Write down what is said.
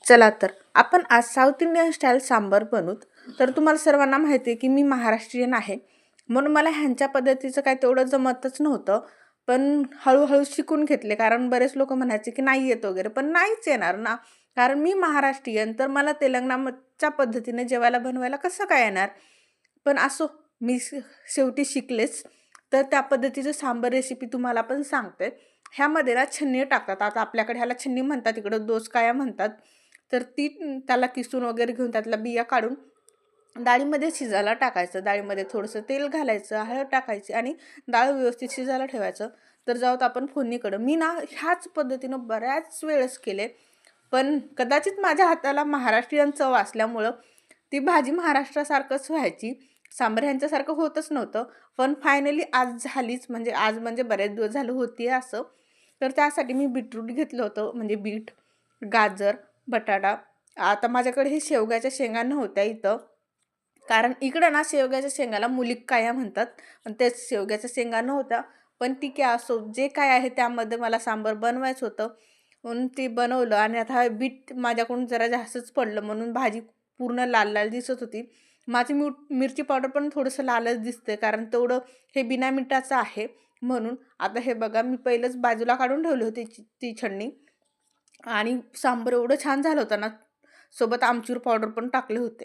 चला तर आपण आज साऊथ इंडियन स्टाईल सांबार बनवू. तर तुम्हाला सर्वांना माहिती आहे की मी महाराष्ट्रीयन आहे, म्हणून मला ह्यांच्या पद्धतीचं काय तेवढं जमतच नव्हतं. पण हळूहळू शिकून घेतले, कारण बरेच लोक म्हणायचे की नाही येत वगैरे, पण नाहीच येणार ना, कारण मी महाराष्ट्रीयन. तर मला तेलंगणाच्या पद्धतीने जेवायला बनवायला कसं काय येणार. पण असो, मी शेवटी शिकलेच. तर त्या पद्धतीचं सांबार रेसिपी तुम्हाला पण सांगते. ह्यामध्ये ना छन्नी टाकतात. आता आपल्याकडे ह्याला छन्नी म्हणतात, इकडं दोसकाया म्हणतात. तर ती त्याला किसून वगैरे घेऊन त्यातल्या बिया काढून डाळीमध्ये शिजायला टाकायचं. डाळीमध्ये थोडंसं तेल घालायचं, हळद टाकायची आणि डाळ व्यवस्थित शिजायला ठेवायचं. तर जाऊत आपण फोडणीकडं. मी ना ह्याच पद्धतीनं बऱ्याच वेळेस केले, पण कदाचित माझ्या हाताला महाराष्ट्रीयन चव असल्यामुळं ती भाजी महाराष्ट्रासारखंच व्हायची. सांबार ह्यांच्यासारखं होतच नव्हतं. पण फायनली आज झालीच, म्हणजे आज म्हणजे बरेच दिवस झालं होती असं. तर त्यासाठी मी बीटरूट घेतलं होतं, म्हणजे बीट, गाजर, बटाटा. आता माझ्याकडे हे शेवग्याच्या शेंगा नव्हत्या इथं, कारण इकडं ना शेवग्याच्या शेंगाला मुलीक्काया म्हणतात. पण तेच शेवग्याच्या शेंगा नव्हत्या. पण ठीक आहे, असो जे काय आहे त्यामध्ये मला सांबार बनवायचं होतं, म्हणून ते बनवलं. आणि आता बीट माझ्याकडून जरा जास्तच पडलं, म्हणून भाजी पूर्ण लाल लाल दिसत होती. माझी मिरची पावडर पण थोडंसं लालच दिसते, कारण तेवढं हे बिना मिठाचं आहे म्हणून. आता हे बघा, मी पहिलंच बाजूला काढून ठेवली होती ती छन्नी. आणि सांबार एवढं छान झालं होतं ना, सोबत आमचूर पावडर पण टाकले होते.